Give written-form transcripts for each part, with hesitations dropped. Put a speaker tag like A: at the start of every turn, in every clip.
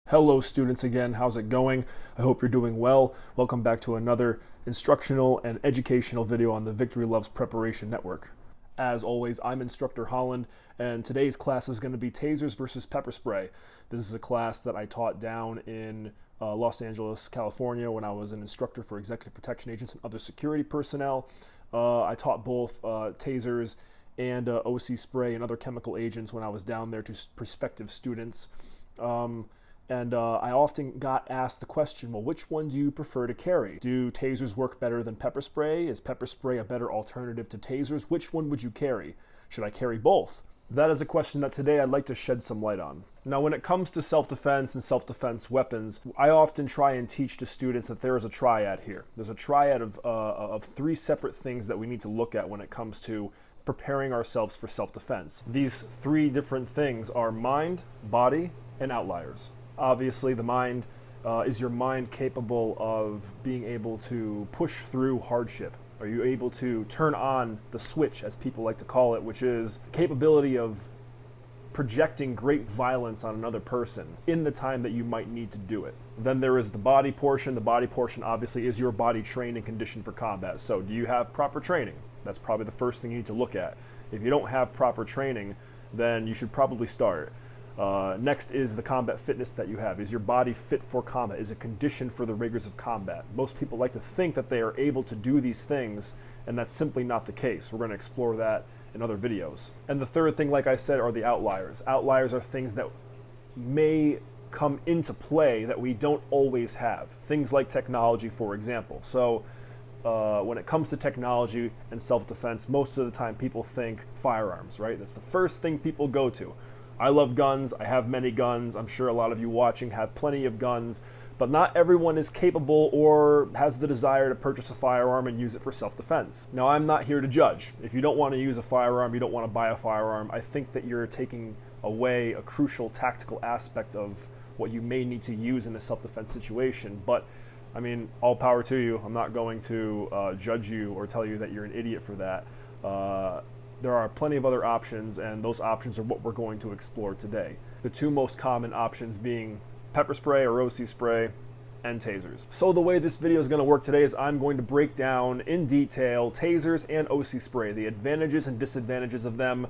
A: Hello students again, how's it going? I hope you're doing well. Welcome back to another instructional and educational video on the Victory Loves Preparation Network. As always, I'm Instructor Holland, and today's class is going to be Tasers versus Pepper Spray. This is a class that I taught down in Los Angeles, California when I was an instructor for executive protection agents and other security personnel. I taught both tasers and OC spray and other chemical agents when I was down there to prospective students. I often got asked the question, well, which one do you prefer to carry? Do tasers work better than pepper spray? Is pepper spray a better alternative to tasers? Which one would you carry? Should I carry both? That is a question that today I'd like to shed some light on. Now, when it comes to self-defense and self-defense weapons, I often try and teach to students that there is a triad here. There's a triad of three separate things that we need to look at when it comes to preparing ourselves for self-defense. These three different things are mind, body, and outliers. Obviously, the mind is your mind capable of being able to push through hardship? Are you able to turn on the switch, as people like to call it, which is the capability of projecting great violence on another person in the time that you might need to do it? Then there is the body portion. The body portion obviously is your body trained and conditioned for combat. So do you have proper training? That's probably the first thing you need to look at. If you don't have proper training, then you should probably start. Next is the combat fitness that you have. Is your body fit for combat? Is it conditioned for the rigors of combat? Most people like to think that they are able to do these things, and that's simply not the case. We're going to explore that in other videos. And the third thing, like I said, are the outliers. Outliers are things that may come into play that we don't always have. Things like technology, for example. So when it comes to technology and self-defense, most of the time people think firearms, right? That's the first thing people go to. I love guns, I have many guns, I'm sure a lot of you watching have plenty of guns, but not everyone is capable or has the desire to purchase a firearm and use it for self-defense. Now, I'm not here to judge. If you don't want to use a firearm, you don't want to buy a firearm, I think that you're taking away a crucial tactical aspect of what you may need to use in a self-defense situation. But I mean, all power to you. I'm not going to judge you or tell you that you're an idiot for that. There are plenty of other options, and those options are what we're going to explore today. The two most common options being pepper spray or OC spray and tasers. So the way this video is going to work today is I'm going to break down in detail tasers and OC spray, the advantages and disadvantages of them,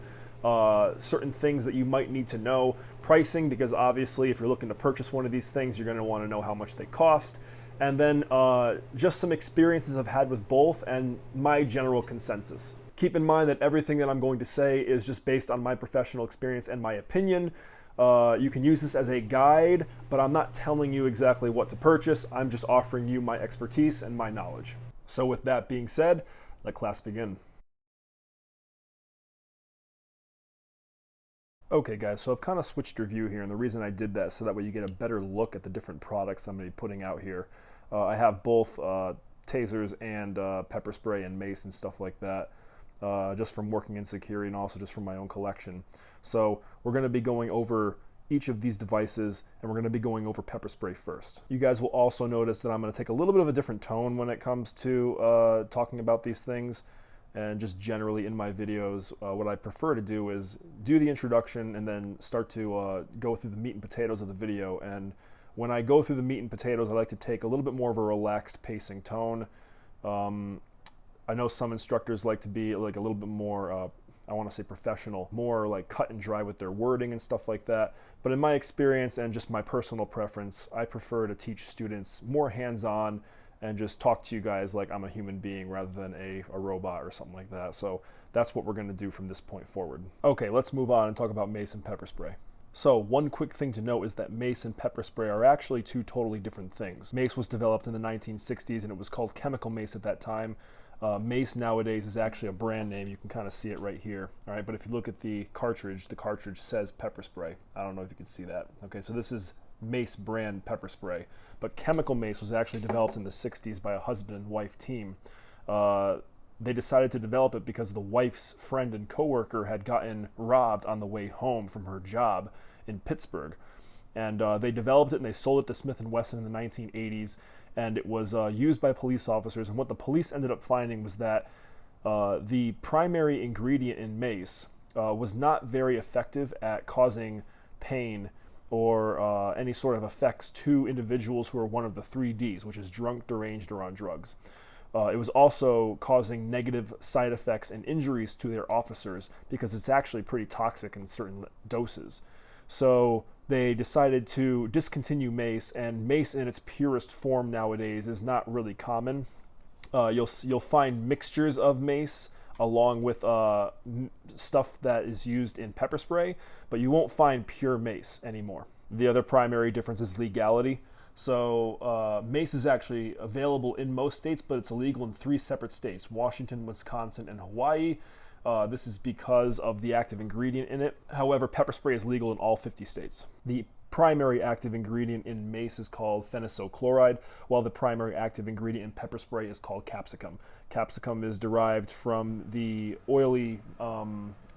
A: certain things that you might need to know, pricing, because obviously if you're looking to purchase one of these things, you're going to want to know how much they cost, and then just some experiences I've had with both and my general consensus. Keep in mind that everything that I'm going to say is just based on my professional experience and my opinion. You can use this as a guide, but I'm not telling you exactly what to purchase. I'm just offering you my expertise and my knowledge. So with that being said, let class begin. Okay guys, so I've kind of switched your view here, and the reason I did that so that way you get a better look at the different products I'm going to be putting out here. I have both tasers and pepper spray and mace and stuff like that. Just from working in security and also just from my own collection. So we're going to be going over each of these devices, and we're going to be going over pepper spray first. You guys will also notice that I'm going to take a little bit of a different tone when it comes to talking about these things, and just generally in my videos what I prefer to do is do the introduction and then start to go through the meat and potatoes of the video. And when I go through the meat and potatoes, I like to take a little bit more of a relaxed pacing tone. I know some instructors like to be like a little bit more, I want to say professional, more like cut and dry with their wording and stuff like that. But in my experience and just my personal preference, I prefer to teach students more hands-on and just talk to you guys like I'm a human being rather than a robot or something like that. So that's what we're going to do from this point forward. Okay, let's move on and talk about mace and pepper spray. So one quick thing to note is that mace and pepper spray are actually two totally different things. Mace was developed in the 1960s and it was called chemical mace at that time. Mace nowadays is actually a brand name. You can kind of see it right here. All right, but if you look at the cartridge says pepper spray. I don't know if you can see that. Okay, so this is Mace brand pepper spray, but chemical mace was actually developed in the 60s by a husband and wife team. They decided to develop it because the wife's friend and coworker had gotten robbed on the way home from her job in Pittsburgh. And they developed it and they sold it to Smith & Wesson in the 1980s. And it was used by police officers. And what the police ended up finding was that the primary ingredient in mace was not very effective at causing pain or any sort of effects to individuals who are one of the 3Ds, which is drunk, deranged, or on drugs. It was also causing negative side effects and injuries to their officers because it's actually pretty toxic in certain doses. So they decided to discontinue Mace, and Mace in its purest form nowadays is not really common. You'll find mixtures of Mace along with stuff that is used in pepper spray, but you won't find pure Mace anymore. The other primary difference is legality. So Mace is actually available in most states, but it's illegal in 3 separate states: Washington, Wisconsin, and Hawaii. This is because of the active ingredient in it. However, pepper spray is legal in all 50 states. The primary active ingredient in Mace is called phenyl chloride, while the primary active ingredient in pepper spray is called capsicum. Capsicum is derived from the oily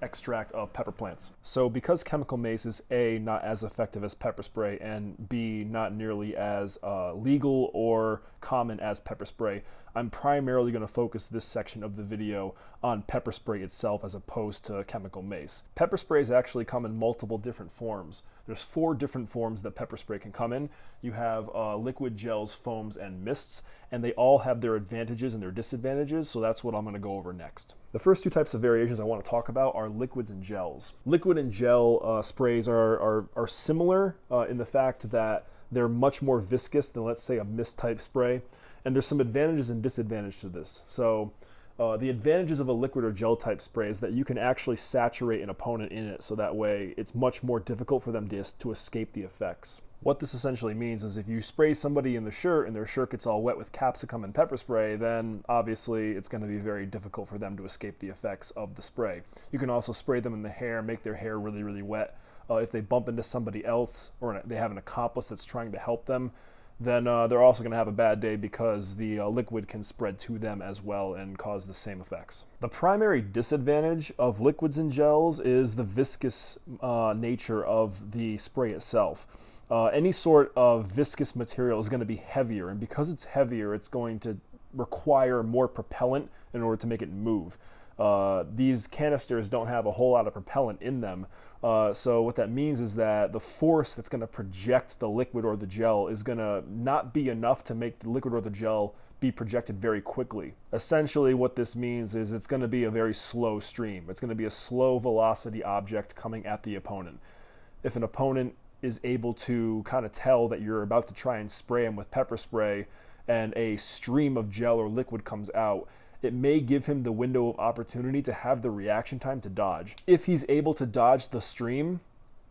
A: extract of pepper plants. So because chemical mace is A, not as effective as pepper spray, and B, not nearly as legal or common as pepper spray, I'm primarily going to focus this section of the video on pepper spray itself as opposed to chemical mace. Pepper sprays actually come in multiple different forms. There's 4 different forms that pepper spray can come in. You have liquid, gels, foams, and mists, and they all have their advantages and their disadvantages, so that's what I'm going to go over next. The first 2 types of variations I want to talk about are liquids and gels. Liquid and gel sprays are similar in the fact that they're much more viscous than, let's say, a mist type spray, and there's some advantages and disadvantages to this. So the advantages of a liquid or gel type spray is that you can actually saturate an opponent in it, so that way it's much more difficult for them to escape the effects. What this essentially means is if you spray somebody in the shirt and their shirt gets all wet with capsicum and pepper spray, then obviously it's going to be very difficult for them to escape the effects of the spray. You can also spray them in the hair, make their hair really, really wet. If they bump into somebody else or they have an accomplice that's trying to help them, then they're also going to have a bad day because the liquid can spread to them as well and cause the same effects. The primary disadvantage of liquids and gels is the viscous nature of the spray itself. Any sort of viscous material is going to be heavier, and because it's heavier, it's going to require more propellant in order to make it move. These canisters don't have a whole lot of propellant in them, so what that means is that the force that's going to project the liquid or the gel is going to not be enough to make the liquid or the gel be projected very quickly. Essentially what this means is it's going to be a very slow stream. It's going to be a slow velocity object coming at the opponent. If an opponent is able to kind of tell that you're about to try and spray him with pepper spray and a stream of gel or liquid comes out, it may give him the window of opportunity to have the reaction time to dodge. If he's able to dodge the stream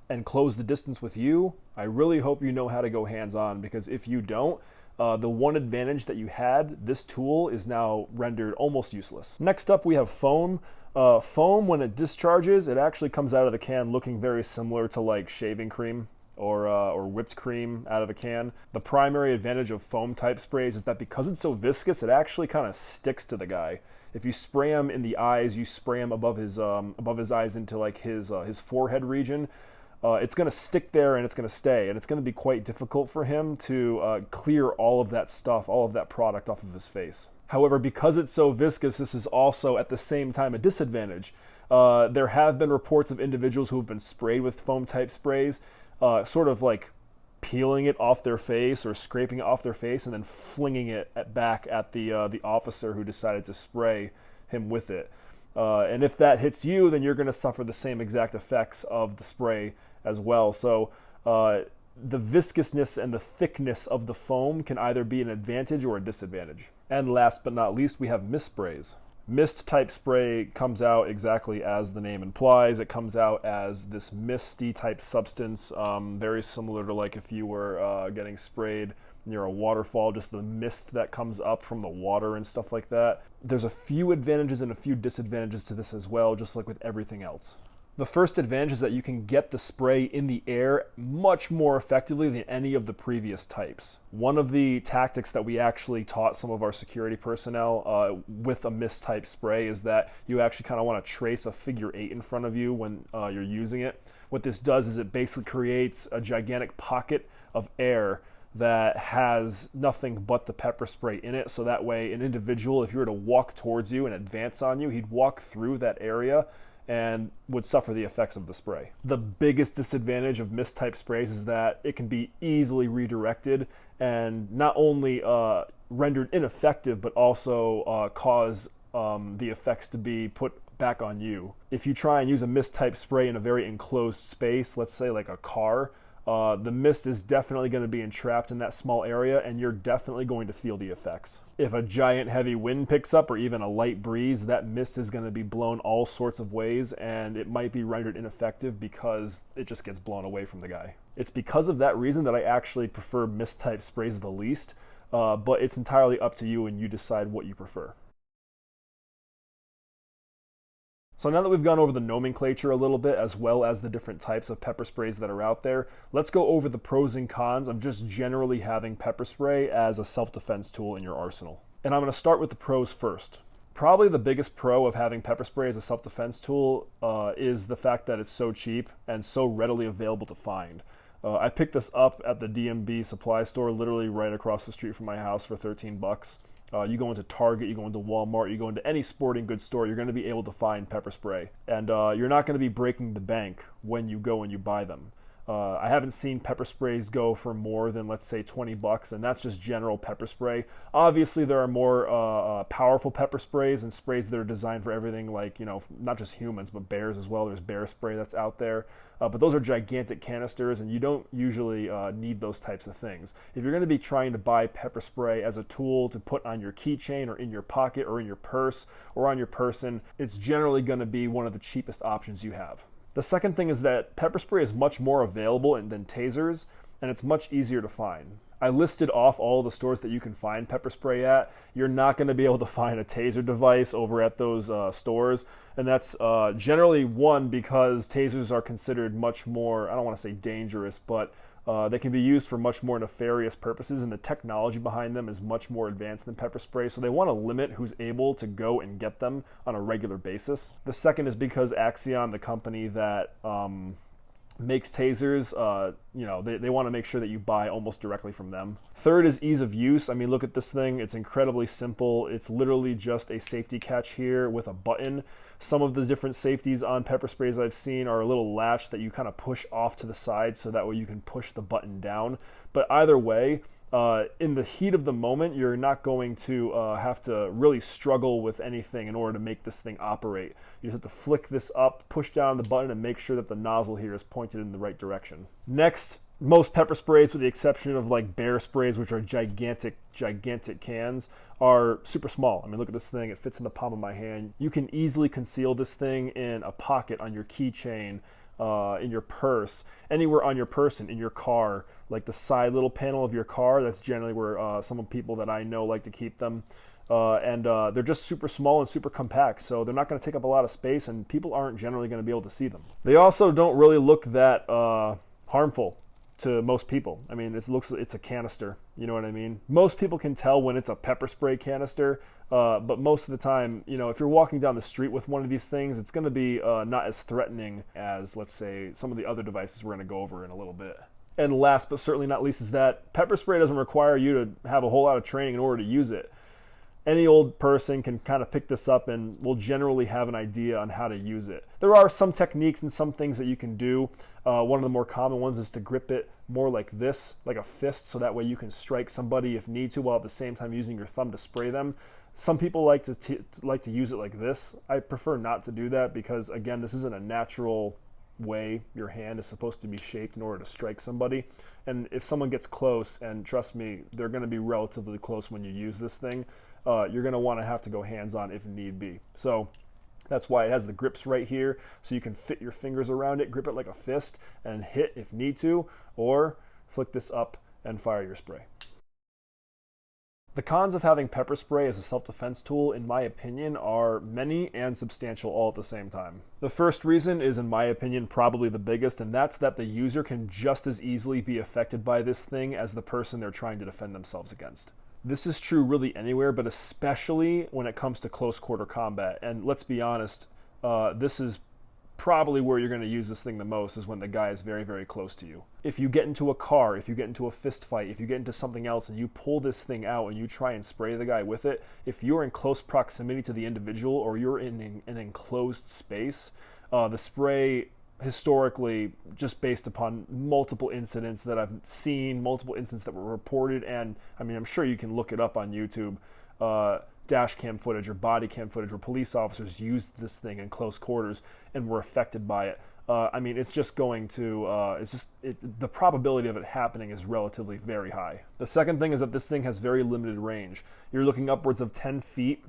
A: and close the distance with you, I really hope you know how to go hands-on, because if you don't, the one advantage that you had, this tool, is now rendered almost useless. Next up, we have foam. Foam, when it discharges, it actually comes out of the can looking very similar to like shaving cream or whipped cream out of a can. The primary advantage of foam type sprays is that because it's so viscous, it actually kind of sticks to the guy. If you spray him in the eyes, you spray him above his eyes into like his forehead region, it's going to stick there and it's going to stay, and it's going to be quite difficult for him to clear all of that stuff, all of that product off of his face. However, because it's so viscous, this is also at the same time a disadvantage. There have been reports of individuals who have been sprayed with foam type sprays, sort of like peeling it off their face or scraping it off their face and then flinging it back at the officer who decided to spray him with it. And if that hits you, then you're going to suffer the same exact effects of the spray as well. So the viscousness and the thickness of the foam can either be an advantage or a disadvantage. And last but not least, we have mist sprays. Mist type spray comes out exactly as the name implies. It comes out as this misty type substance, very similar to like if you were getting sprayed near a waterfall, just the mist that comes up from the water and stuff like that. There's a few advantages and a few disadvantages to this as well, just like with everything else. The first advantage is that you can get the spray in the air much more effectively than any of the previous types. One of the tactics that we actually taught some of our security personnel with a mist type spray is that you actually kind of want to trace a figure 8 in front of you when you're using it. What this does is it basically creates a gigantic pocket of air that has nothing but the pepper spray in it, so that way an individual, if you were to walk towards you and advance on you, he'd walk through that area and would suffer the effects of the spray. The biggest disadvantage of mist-type sprays is that it can be easily redirected and not only rendered ineffective, but also cause the effects to be put back on you. If you try and use a mist-type spray in a very enclosed space, let's say like a car, the mist is definitely going to be entrapped in that small area, and you're definitely going to feel the effects. If a giant heavy wind picks up or even a light breeze, that mist is going to be blown all sorts of ways, and it might be rendered ineffective because it just gets blown away from the guy. It's because of that reason that I actually prefer mist-type sprays the least, but it's entirely up to you and you decide what you prefer. So now that we've gone over the nomenclature a little bit, as well as the different types of pepper sprays that are out there, let's go over the pros and cons of just generally having pepper spray as a self-defense tool in your arsenal. And I'm going to start with the pros first. Probably the biggest pro of having pepper spray as a self-defense tool is the fact that it's so cheap and so readily available to find. I picked this up at the DMB supply store, literally right across the street from my house, for 13 bucks. You go into Target, you go into Walmart, you go into any sporting goods store, you're going to be able to find pepper spray. And you're not going to be breaking the bank when you go and you buy them. I haven't seen pepper sprays go for more than, let's say, 20 bucks, and that's just general pepper spray. Obviously, there are more powerful pepper sprays and sprays that are designed for everything, like, you know, not just humans, but bears as well. There's bear spray that's out there. But those are gigantic canisters, and you don't usually need those types of things. If you're going to be trying to buy pepper spray as a tool to put on your keychain or in your pocket or in your purse or on your person, it's generally going to be one of the cheapest options you have. The second thing is that pepper spray is much more available than tasers, and it's much easier to find. I listed off all the stores that you can find pepper spray at. You're not going to be able to find a taser device over at those stores, and that's generally one because tasers are considered much more, I don't want to say dangerous, but they can be used for much more nefarious purposes, and the technology behind them is much more advanced than pepper spray, so they want to limit who's able to go and get them on a regular basis. The second is because Axion, the company that makes tasers, they want to make sure that you buy almost directly from them. Third is ease of use. I mean, look at this thing. It's incredibly simple. It's literally just a safety catch here with a button. Some of the different safeties on pepper sprays I've seen are a little latch that you kind of push off to the side so that way you can push the button down. But either way, in the heat of the moment, you're not going to have to really struggle with anything in order to make this thing operate. You just have to flick this up, push down the button, and make sure that the nozzle here is pointed in the right direction. Next, most pepper sprays, with the exception of like bear sprays, which are gigantic cans, are super small. I mean, look at this thing. It fits in the palm of my hand. You can easily conceal this thing in a pocket on your keychain, in your purse, anywhere on your person, in your car, like the side little panel of your car. That's generally where some people that I know like to keep them. And they're just super small and super compact, so they're not going to take up a lot of space, and people aren't generally going to be able to see them. They also don't really look that harmful to most people. I mean, it's a canister, you know what I mean? Most people can tell when it's a pepper spray canister, but most of the time, you know, if you're walking down the street with one of these things, it's going to be not as threatening as, let's say, some of the other devices we're going to go over in a little bit. And last but certainly not least is that pepper spray doesn't require you to have a whole lot of training in order to use it. Any old person can kind of pick this up and will generally have an idea on how to use it. There are some techniques and some things that you can do. One of the more common ones is to grip it more like this, like a fist, so that way you can strike somebody if need to while at the same time using your thumb to spray them. Some people like to use it like this. I prefer not to do that because, again, this isn't a natural way your hand is supposed to be shaped in order to strike somebody. And if someone gets close, and trust me, they're going to be relatively close when you use this thing, you're going to want to have to go hands-on if need be. So that's why it has the grips right here, so you can fit your fingers around it, grip it like a fist, and hit if need to, or flick this up and fire your spray. The cons of having pepper spray as a self-defense tool, in my opinion, are many and substantial all at the same time. The first reason is, in my opinion, probably the biggest, and that's that the user can just as easily be affected by this thing as the person they're trying to defend themselves against. This is true really anywhere, but especially when it comes to close quarter combat. And let's be honest, this is probably where you're going to use this thing the most is when the guy is very, very close to you. If you get into a car, if you get into a fist fight, if you get into something else and you pull this thing out and you try and spray the guy with it, if you're in close proximity to the individual or you're in an enclosed space, the spray historically, just based upon multiple incidents that I've seen, multiple incidents that were reported, and I mean, I'm sure you can look it up on YouTube, dash cam footage or body cam footage where police officers used this thing in close quarters and were affected by it. I mean, it's just going to, the probability of it happening is relatively very high. The second thing is that this thing has very limited range. You're looking upwards of 10 feet,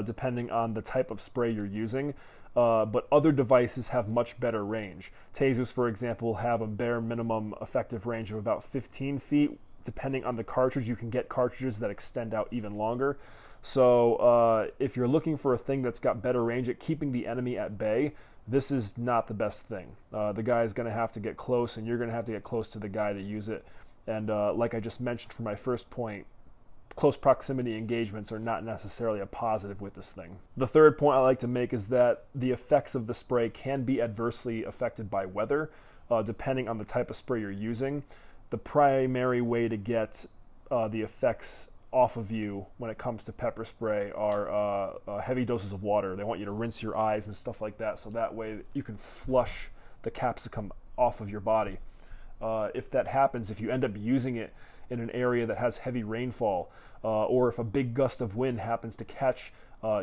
A: depending on the type of spray you're using. But other devices have much better range. Tasers, for example, have a bare minimum effective range of about 15 feet. Depending on the cartridge, you can get cartridges that extend out even longer. So if you're looking for a thing that's got better range at keeping the enemy at bay, this is not the best thing. The guy is going to have to get close, and you're going to have to get close to the guy to use it. And like I just mentioned for my first point, close proximity engagements are not necessarily a positive with this thing. The third point I like to make is that the effects of the spray can be adversely affected by weather, depending on the type of spray you're using. The primary way to get the effects off of you when it comes to pepper spray are heavy doses of water. They want you to rinse your eyes and stuff like that, so that way you can flush the capsicum off of your body. If that happens, if you end up using it in an area that has heavy rainfall, or if a big gust of wind happens to catch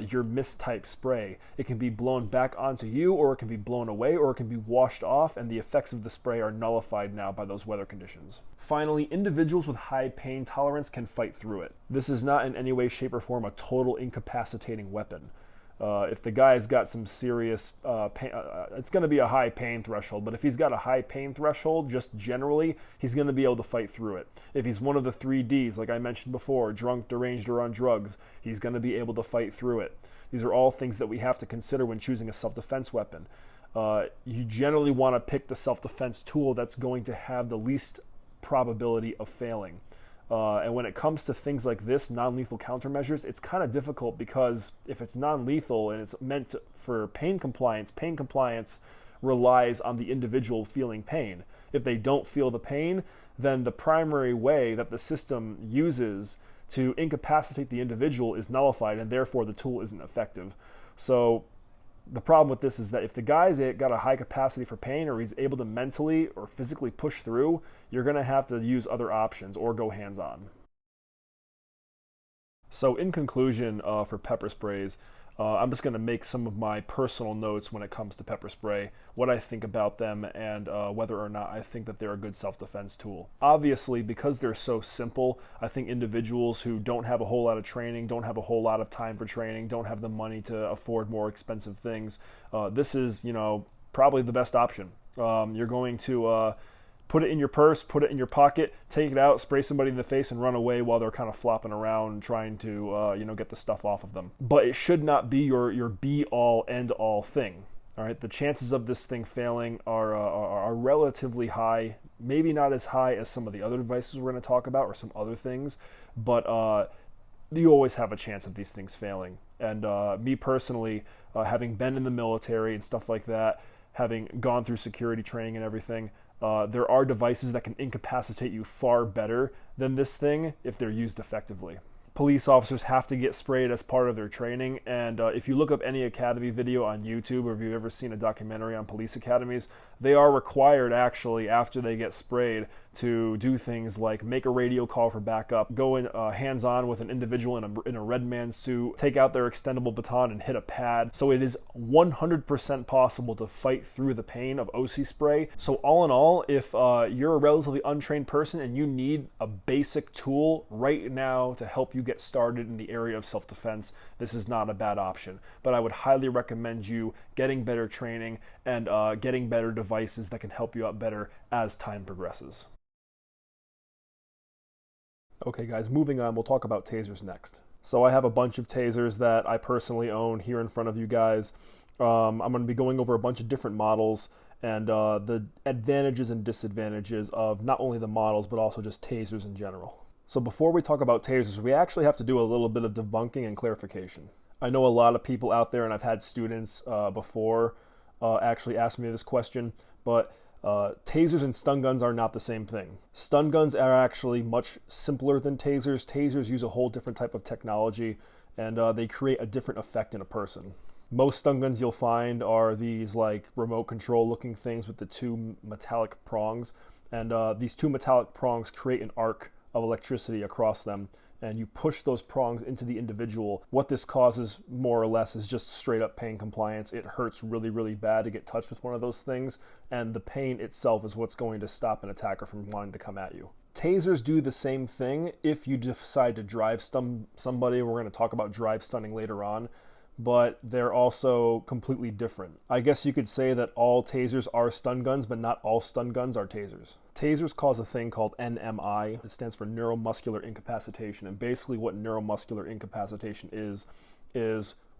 A: your mist type spray, it can be blown back onto you, or it can be blown away, or it can be washed off, and the effects of the spray are nullified now by those weather conditions. Finally, individuals with high pain tolerance can fight through it. This is not in any way, shape, or form a total incapacitating weapon. If the guy's got some serious pain, it's going to be a high pain threshold, but if he's got a high pain threshold, just generally, he's going to be able to fight through it. If he's one of the 3Ds, like I mentioned before, drunk, deranged, or on drugs, he's going to be able to fight through it. These are all things that we have to consider when choosing a self-defense weapon. You generally want to pick the self-defense tool that's going to have the least probability of failing. And when it comes to things like this, non-lethal countermeasures, it's kind of difficult because if it's non-lethal and it's meant for pain compliance relies on the individual feeling pain. If they don't feel the pain, then the primary way that the system uses to incapacitate the individual is nullified, and therefore the tool isn't effective. So the problem with this is that if the guy's got a high capacity for pain, or he's able to mentally or physically push through, you're going to have to use other options or go hands-on. So in conclusion, for pepper sprays, I'm just going to make some of my personal notes when it comes to pepper spray, what I think about them, and whether or not I think that they're a good self-defense tool. Obviously, because they're so simple, I think individuals who don't have a whole lot of training, don't have a whole lot of time for training, don't have the money to afford more expensive things, this is, probably the best option. You're going to put it in your purse, put it in your pocket, take it out, spray somebody in the face, and run away while they're kind of flopping around trying to, get the stuff off of them. But it should not be your be-all, end-all thing. All right, the chances of this thing failing are relatively high. Maybe not as high as some of the other devices we're going to talk about or some other things, but you always have a chance of these things failing. And me personally, having been in the military and stuff like that, having gone through security training and everything, there are devices that can incapacitate you far better than this thing if they're used effectively. Police officers have to get sprayed as part of their training, and if you look up any academy video on YouTube, or if you've ever seen a documentary on police academies, they are required actually, after they get sprayed, to do things like make a radio call for backup, go in hands-on with an individual in a red man suit, take out their extendable baton and hit a pad. So it is 100% possible to fight through the pain of OC spray. So all in all, if you're a relatively untrained person and you need a basic tool right now to help you get started in the area of self-defense, this is not a bad option. But I would highly recommend you getting better training and getting better devices that can help you out better as time progresses. Okay guys, moving on, we'll talk about tasers next. So I have a bunch of tasers that I personally own here in front of you guys. I'm going to be going over a bunch of different models and the advantages and disadvantages of not only the models but also just tasers in general. So before we talk about tasers, we actually have to do a little bit of debunking and clarification. I know a lot of people out there, and I've had students before actually asked me this question, but tasers and stun guns are not the same thing. Stun guns are actually much simpler than tasers. Tasers use a whole different type of technology, and they create a different effect in a person. Most stun guns you'll find are these like remote control looking things with the two metallic prongs, and these two metallic prongs create an arc of electricity across them, and you push those prongs into the individual. What this causes more or less is just straight up pain compliance. It hurts really, really bad to get touched with one of those things, and the pain itself is what's going to stop an attacker from wanting to come at you. Tasers do the same thing if you decide to drive stun somebody. We're going to talk about drive stunning later on, but they're also completely different. I guess you could say that all tasers are stun guns, but not all stun guns are tasers. Tasers cause a thing called NMI. It stands for neuromuscular incapacitation. And basically what neuromuscular incapacitation is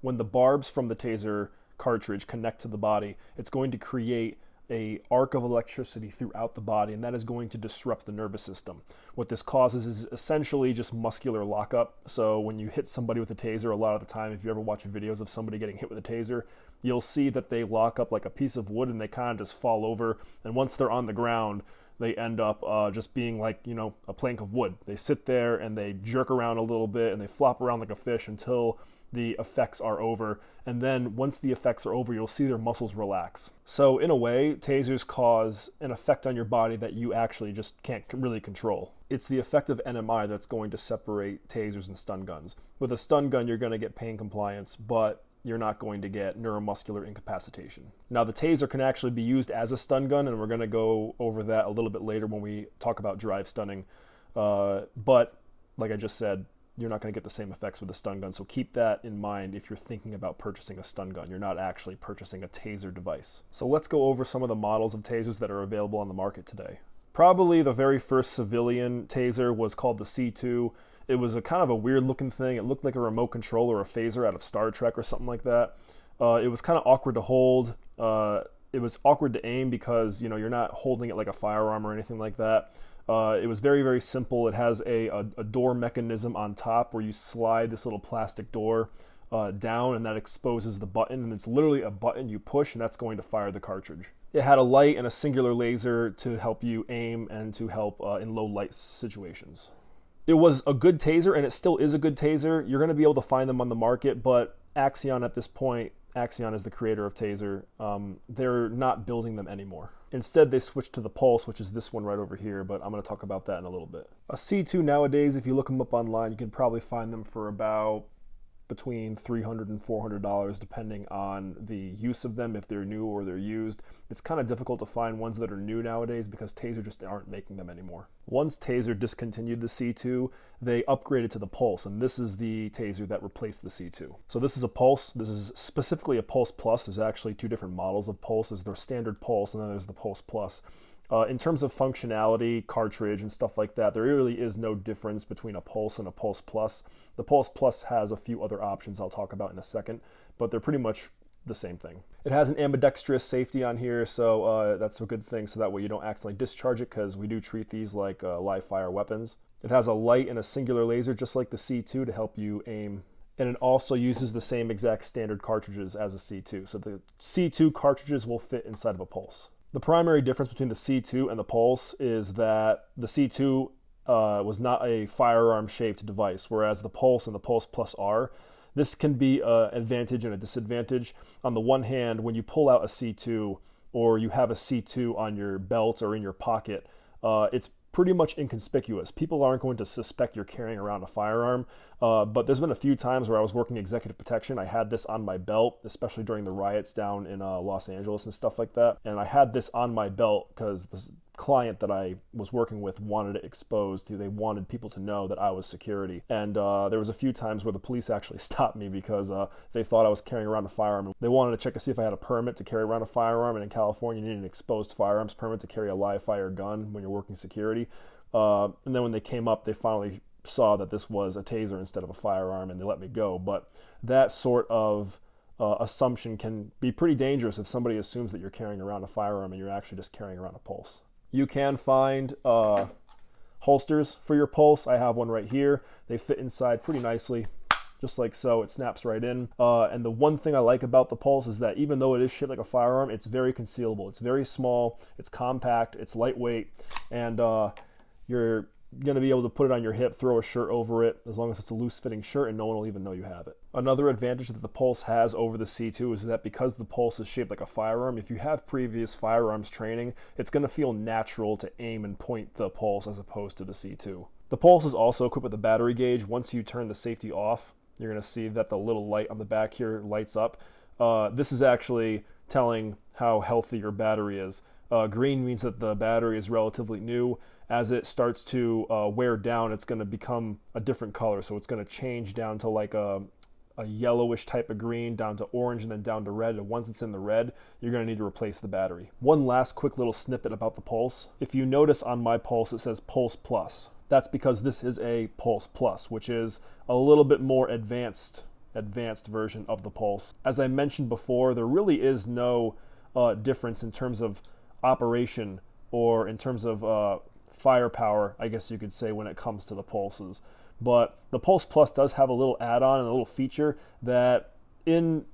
A: when the barbs from the taser cartridge connect to the body, it's going to create a arc of electricity throughout the body, and that is going to disrupt the nervous system. What this causes is essentially just muscular lockup. So when you hit somebody with a taser, a lot of the time, if you ever watch videos of somebody getting hit with a taser, you'll see that they lock up like a piece of wood and they kind of just fall over. And once they're on the ground, they end up just being like, you know, a plank of wood. They sit there and they jerk around a little bit and they flop around like a fish until the effects are over. And then once the effects are over, you'll see their muscles relax. So in a way, tasers cause an effect on your body that you actually just can't really control. It's the effect of NMI that's going to separate tasers and stun guns. With a stun gun, you're going to get pain compliance, but you're not going to get neuromuscular incapacitation. Now, the taser can actually be used as a stun gun, and we're going to go over that a little bit later when we talk about drive stunning. But like I just said, you're not going to get the same effects with a stun gun, so keep that in mind if you're thinking about purchasing a stun gun. You're not actually purchasing a taser device. So let's go over some of the models of tasers that are available on the market today. Probably the very first civilian taser was called the C2. It was a kind of a weird looking thing. It looked like a remote control or a phaser out of Star Trek or something like that. It was kind of awkward to hold. It was awkward to aim because, you know, you're not holding it like a firearm or anything like that. It was very, very simple. It has a door mechanism on top where you slide this little plastic door down, and that exposes the button, and it's literally a button you push, and that's going to fire the cartridge. It had a light and a singular laser to help you aim and to help in low light situations. It was a good taser, and it still is a good taser. You're going to be able to find them on the market, but Axion at this point, Axion is the creator of Taser, they're not building them anymore. Instead, they switched to the Pulse, which is this one right over here, but I'm going to talk about that in a little bit. A C2 nowadays, if you look them up online, you can probably find them for about between $300 and $400 depending on the use of them, if they're new or they're used. It's kind of difficult to find ones that are new nowadays because Taser just aren't making them anymore. Once Taser discontinued the C2, they upgraded to the Pulse, and this is the Taser that replaced the C2. So this is a Pulse. This is specifically a Pulse Plus. There's actually two different models of Pulse. There's their standard Pulse, and then there's the Pulse Plus. In terms of functionality, cartridge, and stuff like that, there really is no difference between a Pulse and a Pulse Plus. The Pulse Plus has a few other options I'll talk about in a second, but they're pretty much the same thing. It has an ambidextrous safety on here, so that's a good thing, so that way you don't accidentally discharge it, because we do treat these like live fire weapons. It has a light and a singular laser, just like the C2, to help you aim. And it also uses the same exact standard cartridges as a C2. So the C2 cartridges will fit inside of a Pulse. The primary difference between the C2 and the Pulse is that the C2 was not a firearm-shaped device, whereas the Pulse and the Pulse Plus are. This can be an advantage and a disadvantage. On the one hand, when you pull out a C2 or you have a C2 on your belt or in your pocket, it's pretty much inconspicuous. People aren't going to suspect you're carrying around a firearm, but there's been a few times where I was working executive protection. I had this on my belt, especially during the riots down in Los Angeles and stuff like that. And I had this on my belt because this client that I was working with wanted it exposed. They wanted people to know that I was security. And there was a few times where the police actually stopped me because they thought I was carrying around a firearm. They wanted to check to see if I had a permit to carry around a firearm, and in California you need an exposed firearms permit to carry a live fire gun when you're working security. And then when they came up, they finally saw that this was a taser instead of a firearm, and they let me go. But that sort of assumption can be pretty dangerous if somebody assumes that you're carrying around a firearm and you're actually just carrying around a Pulse. You can find holsters for your Pulse. I have one right here. They fit inside pretty nicely. just like so. It snaps right in. And the one thing I like about the Pulse is that even though it is shaped like a firearm, it's very concealable. It's very small, it's compact, it's lightweight, and you're going to be able to put it on your hip, throw a shirt over it, as long as it's a loose-fitting shirt, and no one will even know you have it. Another advantage that the Pulse has over the C2 is that because the Pulse is shaped like a firearm, if you have previous firearms training, it's going to feel natural to aim and point the Pulse as opposed to the C2. The Pulse is also equipped with a battery gauge. Once you turn the safety off, you're going to see that the little light on the back here lights up. This is actually telling how healthy your battery is. Green means that the battery is relatively new. As it starts to wear down, it's going to become a different color. So it's going to change down to like a yellowish type of green, down to orange, and then down to red. And once it's in the red, you're going to need to replace the battery. One last quick little snippet about the Pulse. If you notice on my Pulse, it says Pulse Plus. That's because this is a Pulse Plus, which is a little bit more advanced version of the Pulse. As I mentioned before, there really is no difference in terms of operation or in terms of firepower, I guess you could say, when it comes to the Pulses. But the Pulse Plus does have a little add-on and a little feature that in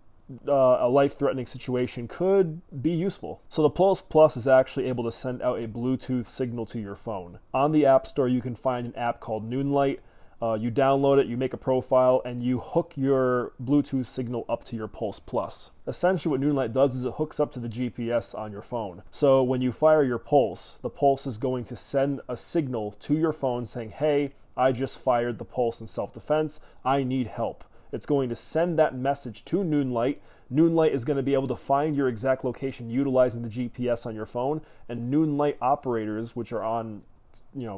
A: a life-threatening situation could be useful. So the Pulse Plus is actually able to send out a Bluetooth signal to your phone. On the App Store, you can find an app called Noonlight. You download it, you make a profile, and you hook your Bluetooth signal up to your Pulse Plus. Essentially what Noonlight does is it hooks up to the GPS on your phone. So when you fire your Pulse, the Pulse is going to send a signal to your phone saying, hey, I just fired the Pulse in self-defense, I need help. It's going to send that message to Noonlight. Noonlight is going to be able to find your exact location utilizing the GPS on your phone, and Noonlight operators, which are on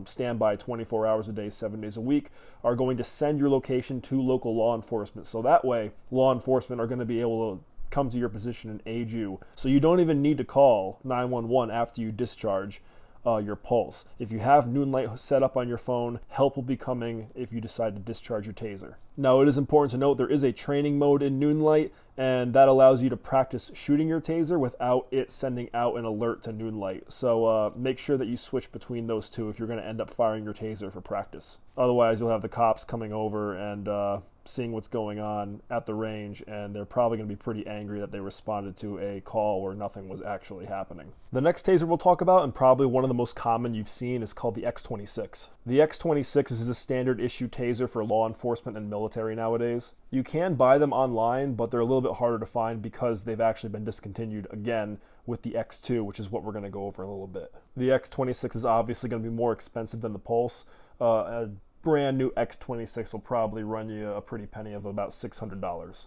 A: standby 24 hours a day, 7 days a week, are going to send your location to local law enforcement. So that way, law enforcement are going to be able to come to your position and aid you. So you don't even need to call 911 after you discharge your Pulse. If you have Noonlight set up on your phone, help will be coming if you decide to discharge your Taser. Now, it is important to note there is a training mode in Noonlight, and that allows you to practice shooting your Taser without it sending out an alert to Noonlight. So make sure that you switch between those two if you're going to end up firing your Taser for practice. Otherwise, you'll have the cops coming over and seeing what's going on at the range, and they're probably going to be pretty angry that they responded to a call where nothing was actually happening. The next Taser we'll talk about, and probably one of the most common you've seen, is called the X26. The X26 is the standard issue Taser for law enforcement and military nowadays. You can buy them online, but they're a little bit harder to find because they've actually been discontinued again with the X2, which is what we're going to go over in a little bit. The X26 is obviously going to be more expensive than the Pulse. A brand new X26 will probably run you a pretty penny of about $600.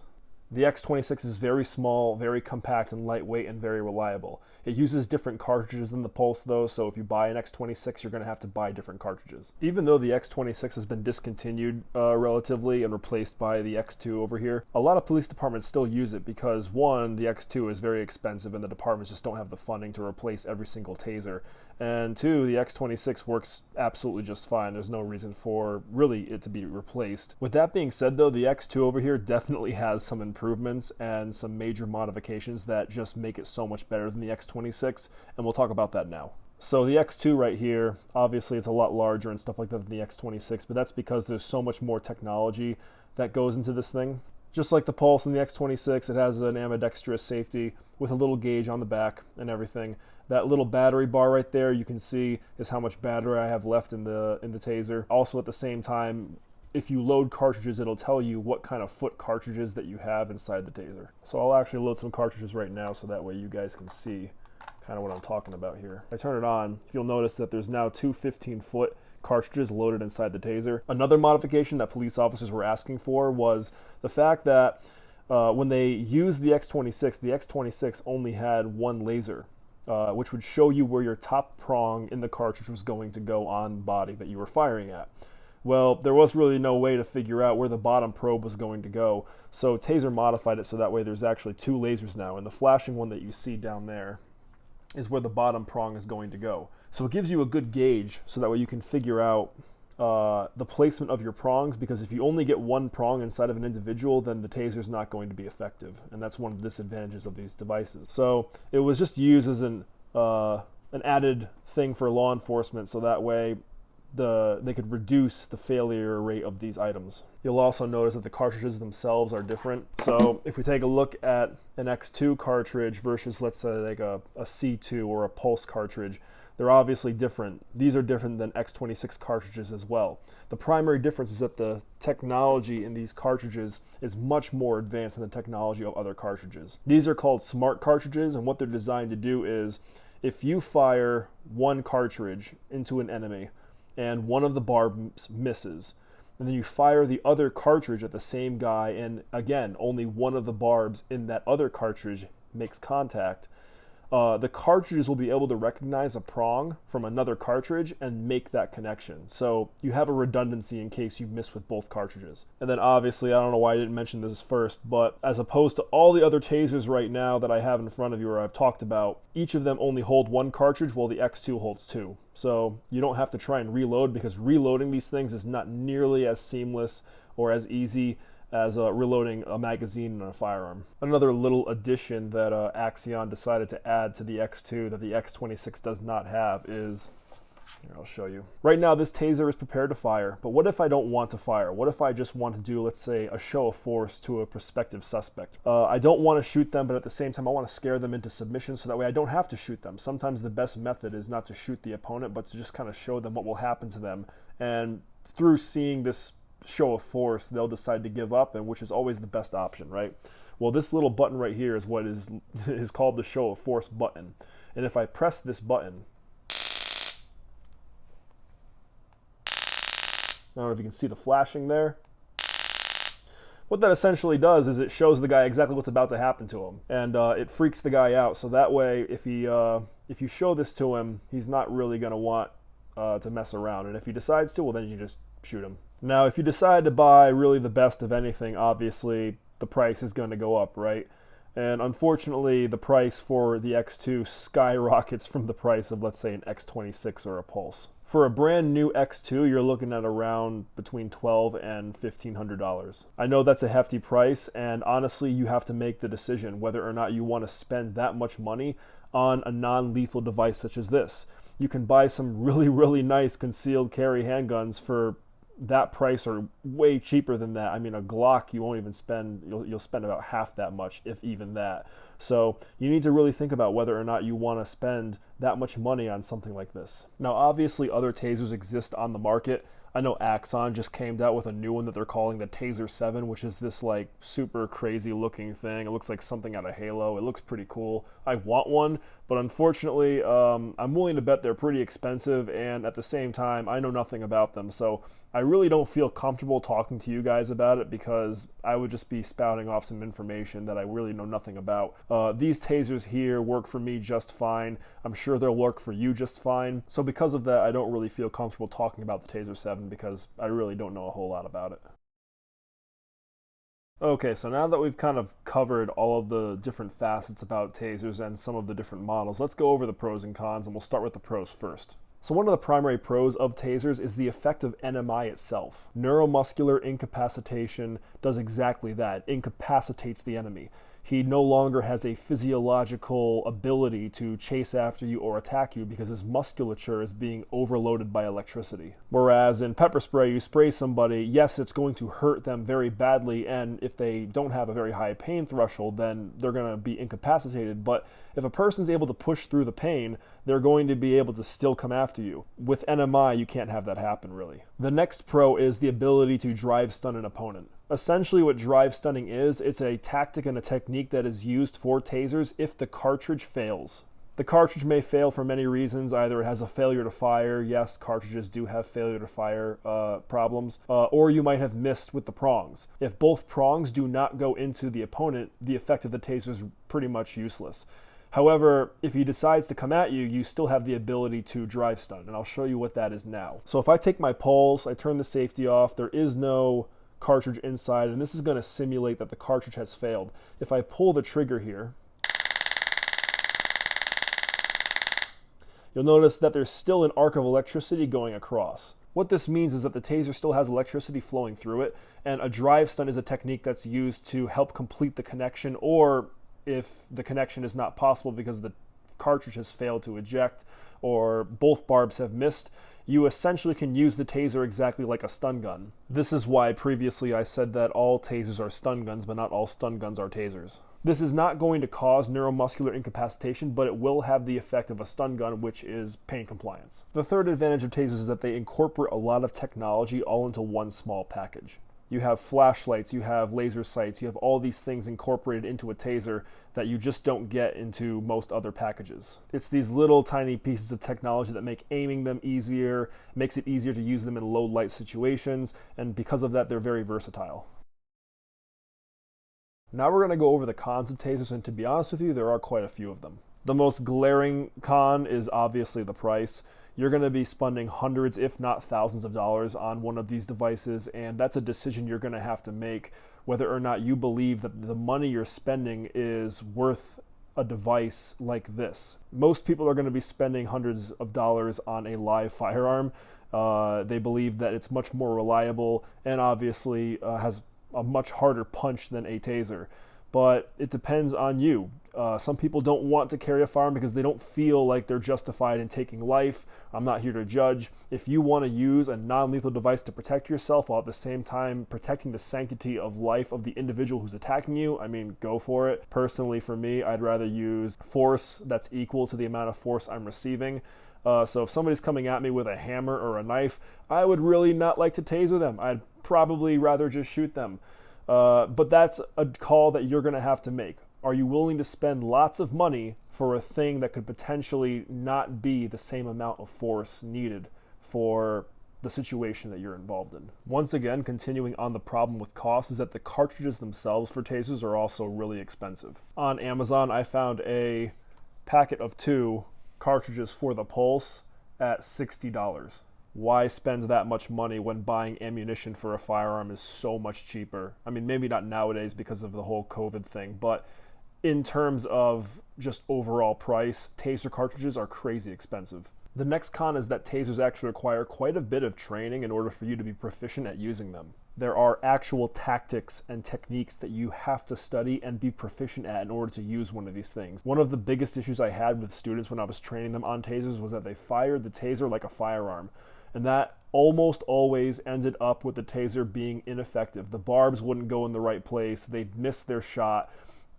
A: The X26 is very small, very compact and lightweight, and very reliable. It uses different cartridges than the Pulse though, so if you buy an X26, you're going to have to buy different cartridges. Even though the X26 has been discontinued relatively and replaced by the X2 over here, a lot of police departments still use it because, one, the X2 is very expensive and the departments just don't have the funding to replace every single Taser. And two, the X26 works absolutely just fine. There's no reason for really it to be replaced. With that being said though, the X2 over here definitely has some improvements and some major modifications that just make it so much better than the X26, and we'll talk about that now. So the X2 right here, obviously it's a lot larger and stuff like that than the X26, but that's because there's so much more technology that goes into this thing. Just like the Pulse and the X26, it has an ambidextrous safety with a little gauge on the back and everything. That little battery bar right there, you can see, is how much battery I have left in the Taser. Also at the same time, if you load cartridges, it'll tell you what kind of foot cartridges that you have inside the Taser. So I'll actually load some cartridges right now so that way you guys can see kind of what I'm talking about here. If I turn it on, you'll notice that there's now two 15-foot cartridges loaded inside the Taser. Another modification that police officers were asking for was the fact that when they used the X26 only had one laser, which would show you where your top prong in the cartridge was going to go on body that you were firing at. Well, there was really no way to figure out where the bottom probe was going to go, so Taser modified it so that way there's actually two lasers now, and the flashing one that you see down there is where the bottom prong is going to go. So it gives you a good gauge so that way you can figure out the placement of your prongs, because if you only get one prong inside of an individual, then the Taser is not going to be effective, and that's one of the disadvantages of these devices. So it was just used as an added thing for law enforcement, so that way they could reduce the failure rate of these items. You'll also notice that the cartridges themselves are different. So if we take a look at an X2 cartridge versus, let's say, like a C2 or a Pulse cartridge, they're obviously different. These are different than X26 cartridges as well. The primary difference is that the technology in these cartridges is much more advanced than the technology of other cartridges. These are called smart cartridges, and what they're designed to do is, if you fire one cartridge into an enemy and one of the barbs misses, and then you fire the other cartridge at the same guy, and again, only one of the barbs in that other cartridge makes contact, the cartridges will be able to recognize a prong from another cartridge and make that connection. So you have a redundancy in case you miss with both cartridges. And then obviously, I don't know why I didn't mention this first, but as opposed to all the other tasers right now that I have in front of you or I've talked about, each of them only hold one cartridge while the X2 holds two. So you don't have to try and reload, because reloading these things is not nearly as seamless or as easy as reloading a magazine and a firearm. Another little addition that Axion decided to add to the X2 that the X26 does not have is, here, I'll show you. Right now this taser is prepared to fire, but what if I don't want to fire? What if I just want to do, let's say, a show of force to a prospective suspect? I don't want to shoot them, but at the same time I want to scare them into submission so that way I don't have to shoot them. Sometimes the best method is not to shoot the opponent, but to just kind of show them what will happen to them. And through seeing this show of force, they'll decide to give up, and which is always the best option, right? Well, this little button right here is what is called the show of force button. And if I press this button, I don't know if you can see the flashing there. What that essentially does is it shows the guy exactly what's about to happen to him, and it freaks the guy out. So that way, if you show this to him, he's not really going to want to mess around. And if he decides to, well, then you just shoot him. Now, if you decide to buy really the best of anything, obviously the price is going to go up, right? And unfortunately, the price for the X2 skyrockets from the price of, let's say, an X26 or a Pulse. For a brand new X2, you're looking at around between $1,200 and $1,500. I know that's a hefty price, and honestly, you have to make the decision whether or not you want to spend that much money on a non-lethal device such as this. You can buy some really, really nice concealed carry handguns for that price or way cheaper than that. I mean, a Glock, you won't even spend, you'll spend about half that much, if even that. So you need to really think about whether or not you want to spend that much money on something like this. Now, obviously other tasers exist on the market. I know Axon just came out with a new one that they're calling the Taser 7, which is this like super crazy looking thing. It looks like something out of Halo. It looks pretty cool. I want one, but unfortunately, I'm willing to bet they're pretty expensive, and at the same time, I know nothing about them. So I really don't feel comfortable talking to you guys about it, because I would just be spouting off some information that I really know nothing about. These tasers here work for me just fine. I'm sure they'll work for you just fine. So because of that, I don't really feel comfortable talking about the Taser 7, because I really don't know a whole lot about it. Okay, so now that we've kind of covered all of the different facets about tasers and some of the different models, let's go over the pros and cons, and we'll start with the pros first. So one of the primary pros of tasers is the effect of NMI itself. Neuromuscular incapacitation does exactly that, incapacitates the enemy. He no longer has a physiological ability to chase after you or attack you because his musculature is being overloaded by electricity. Whereas in pepper spray, you spray somebody, yes, it's going to hurt them very badly, and if they don't have a very high pain threshold, then they're going to be incapacitated. But if a person's able to push through the pain, they're going to be able to still come after you. With NMI, you can't have that happen, really. The next pro is the ability to drive stun an opponent. Essentially what drive stunning is, it's a tactic and a technique that is used for tasers if the cartridge fails. The cartridge may fail for many reasons. Either it has a failure to fire, yes, cartridges do have failure to fire problems, or you might have missed with the prongs. If both prongs do not go into the opponent, the effect of the taser is pretty much useless. However, if he decides to come at you, you still have the ability to drive stun, and I'll show you what that is now. So if I take my pulse, I turn the safety off, there is no cartridge inside, and this is going to simulate that the cartridge has failed. If I pull the trigger here, you'll notice that there's still an arc of electricity going across. What this means is that the taser still has electricity flowing through it, and a drive stun is a technique that's used to help complete the connection, or if the connection is not possible because the cartridge has failed to eject or both barbs have missed, you essentially can use the taser exactly like a stun gun. This is why previously I said that all tasers are stun guns, but not all stun guns are tasers. This is not going to cause neuromuscular incapacitation, but it will have the effect of a stun gun, which is pain compliance. The third advantage of tasers is that they incorporate a lot of technology all into one small package. You have flashlights, you have laser sights, you have all these things incorporated into a taser that you just don't get into most other packages. It's these little tiny pieces of technology that make aiming them easier, makes it easier to use them in low light situations, and because of that, they're very versatile. Now we're going to go over the cons of tasers, and to be honest with you, there are quite a few of them. The most glaring con is obviously the price. You're going to be spending hundreds, if not thousands of dollars on one of these devices, and that's a decision you're going to have to make whether or not you believe that the money you're spending is worth a device like this. Most people are going to be spending hundreds of dollars on a live firearm. They believe that it's much more reliable and obviously has a much harder punch than a taser. But it depends on you. Some people don't want to carry a firearm because they don't feel like they're justified in taking life. I'm not here to judge. If you want to use a non-lethal device to protect yourself while at the same time protecting the sanctity of life of the individual who's attacking you, I mean, go for it. Personally, for me, I'd rather use force that's equal to the amount of force I'm receiving. So if somebody's coming at me with a hammer or a knife, I would really not like to taser them. I'd probably rather just shoot them. But that's a call that you're going to have to make. Are you willing to spend lots of money for a thing that could potentially not be the same amount of force needed for the situation that you're involved in? Once again, continuing on the problem with cost is that the cartridges themselves for tasers are also really expensive. On Amazon, I found a packet of 2 cartridges for the Pulse at $60. Why spend that much money when buying ammunition for a firearm is so much cheaper? I mean, maybe not nowadays because of the whole COVID thing, but in terms of just overall price, taser cartridges are crazy expensive. The next con is that tasers actually require quite a bit of training in order for you to be proficient at using them. There are actual tactics and techniques that you have to study and be proficient at in order to use one of these things. One of the biggest issues I had with students when I was training them on tasers was that they fired the taser like a firearm. And that almost always ended up with the taser being ineffective. The barbs wouldn't go in the right place, they'd miss their shot,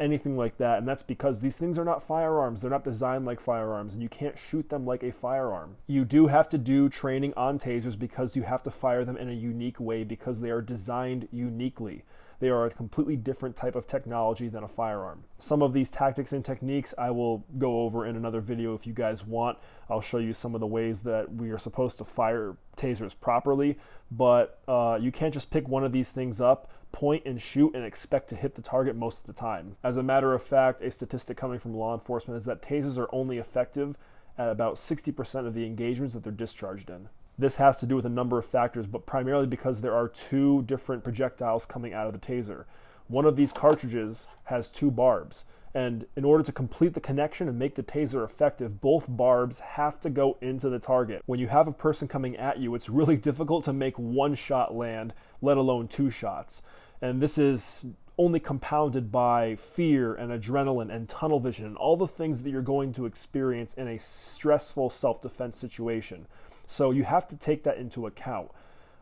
A: anything like that. And that's because these things are not firearms. They're not designed like firearms, and you can't shoot them like a firearm. You do have to do training on tasers because you have to fire them in a unique way because they are designed uniquely. They are a completely different type of technology than a firearm. Some of these tactics and techniques I will go over in another video if you guys want. I'll show you some of the ways that we are supposed to fire tasers properly, but you can't just pick one of these things up, point and shoot and expect to hit the target most of the time. As a matter of fact, a statistic coming from law enforcement is that tasers are only effective at about 60% of the engagements that they're discharged in. This has to do with a number of factors, but primarily because there are 2 different projectiles coming out of the taser. One of these cartridges has 2 barbs, and in order to complete the connection and make the taser effective, both barbs have to go into the target. When you have a person coming at you, it's really difficult to make 1 shot land, let alone 2 shots. And this is only compounded by fear and adrenaline and tunnel vision and all the things that you're going to experience in a stressful self-defense situation. So you have to take that into account.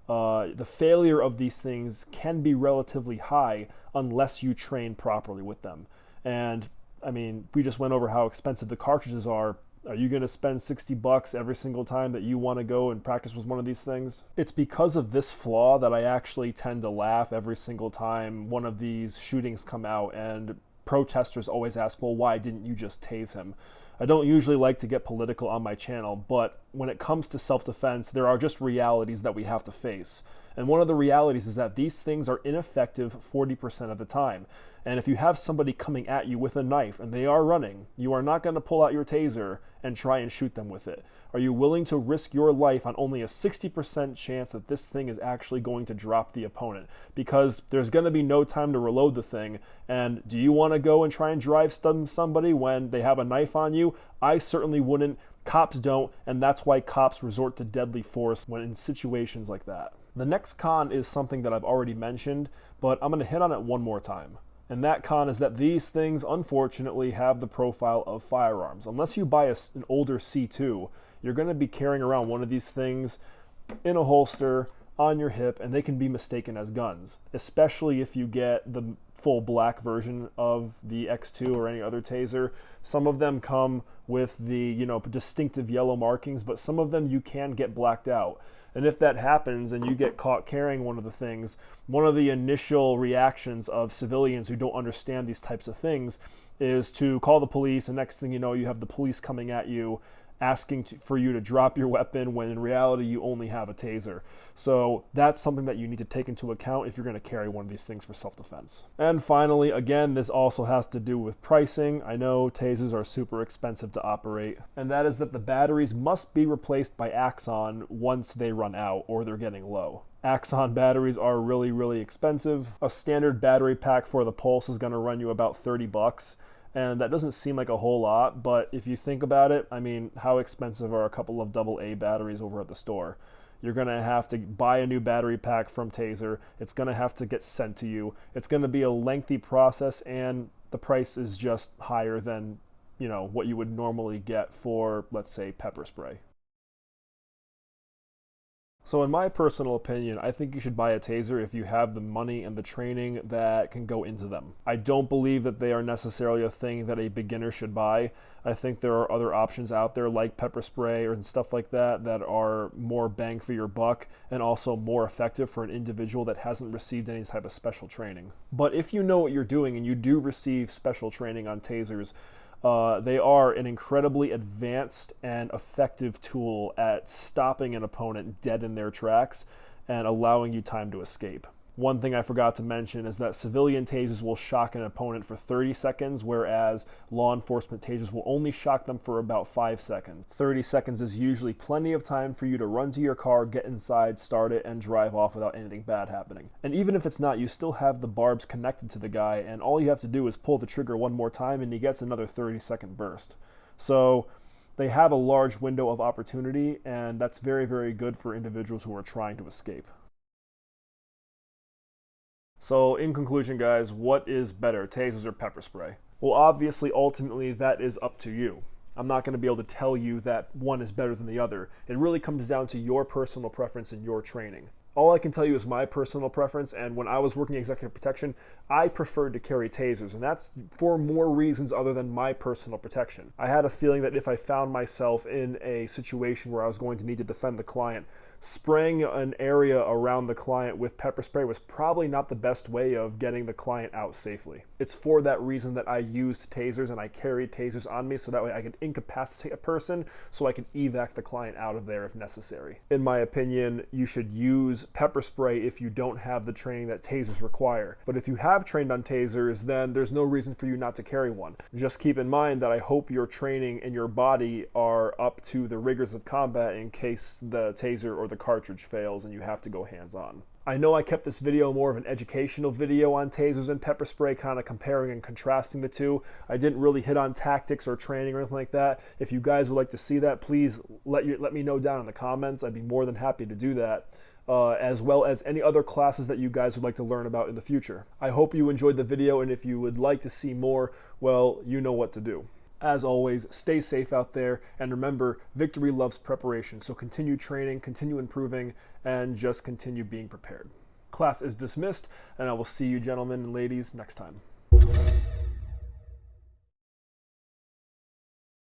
A: The failure of these things can be relatively high unless you train properly with them. And I mean, we just went over how expensive the cartridges are. Are you going to spend $60 every single time that you want to go and practice with one of these things? It's because of this flaw that I actually tend to laugh every single time one of these shootings come out, and protesters always ask, well, why didn't you just tase him? I don't usually like to get political on my channel, but when it comes to self-defense, there are just realities that we have to face. And one of the realities is that these things are ineffective 40% of the time. And if you have somebody coming at you with a knife and they are running, you are not going to pull out your taser and try and shoot them with it. Are you willing to risk your life on only a 60% chance that this thing is actually going to drop the opponent? Because there's going to be no time to reload the thing. And do you want to go and try and drive stun somebody when they have a knife on you? I certainly wouldn't. Cops don't, and that's why cops resort to deadly force when in situations like that. The next con is something that I've already mentioned, but I'm going to hit on it one more time. And that con is that these things, unfortunately, have the profile of firearms. Unless you buy an older C2, you're going to be carrying around one of these things in a holster on your hip, and they can be mistaken as guns, especially if you get the full black version of the X2 or any other taser. Some of them come with the, distinctive yellow markings, but some of them you can get blacked out. And if that happens and you get caught carrying one of the things, one of the initial reactions of civilians who don't understand these types of things is to call the police, and next thing you know, you have the police coming at you asking for you to drop your weapon when in reality you only have a taser. So that's something that you need to take into account if you're going to carry one of these things for self-defense. And finally, again, this also has to do with pricing. I know tasers are super expensive to operate, and that is that the batteries must be replaced by Axon once they run out or they're getting low. Axon batteries are really, really expensive. A standard battery pack for the Pulse is going to run you about $30. And that doesn't seem like a whole lot, but if you think about it, I mean, how expensive are a couple of AA batteries over at the store? You're going to have to buy a new battery pack from Taser. It's going to have to get sent to you. It's going to be a lengthy process, and the price is just higher than, what you would normally get for, let's say, pepper spray. So in my personal opinion, I think you should buy a taser if you have the money and the training that can go into them. I don't believe that they are necessarily a thing that a beginner should buy. I think there are other options out there like pepper spray and stuff like that that are more bang for your buck and also more effective for an individual that hasn't received any type of special training. But if you know what you're doing and you do receive special training on tasers, they are an incredibly advanced and effective tool at stopping an opponent dead in their tracks and allowing you time to escape. One thing I forgot to mention is that civilian tasers will shock an opponent for 30 seconds, whereas law enforcement tasers will only shock them for about 5 seconds. 30 seconds is usually plenty of time for you to run to your car, get inside, start it, and drive off without anything bad happening. And even if it's not, you still have the barbs connected to the guy, and all you have to do is pull the trigger one more time and he gets another 30-second burst. So they have a large window of opportunity, and that's very, very good for individuals who are trying to escape. So in conclusion, guys, what is better, tasers or pepper spray? Well, obviously, ultimately, that is up to you. I'm not going to be able to tell you that one is better than the other. It really comes down to your personal preference and your training. All I can tell you is my personal preference, and when I was working executive protection, I preferred to carry tasers, and that's for more reasons other than my personal protection. I had a feeling that if I found myself in a situation where I was going to need to defend the client, spraying an area around the client with pepper spray was probably not the best way of getting the client out safely. It's for that reason that I used tasers and I carried tasers on me so that way I could incapacitate a person so I could evac the client out of there if necessary. In my opinion, you should use pepper spray if you don't have the training that tasers require. But if you have trained on tasers, then there's no reason for you not to carry one. Just keep in mind that I hope your training and your body are up to the rigors of combat in case the taser or the cartridge fails and you have to go hands-on. I know I kept this video more of an educational video on tasers and pepper spray, kind of comparing and contrasting the two. I didn't really hit on tactics or training or anything like that. If you guys would like to see that, please let me know down in the comments. I'd be more than happy to do that. As well as any other classes that you guys would like to learn about in the future. I hope you enjoyed the video, and if you would like to see more, well, you know what to do. As always, stay safe out there, and remember, victory loves preparation, so continue training, continue improving, and just continue being prepared. Class is dismissed, and I will see you gentlemen and ladies next time.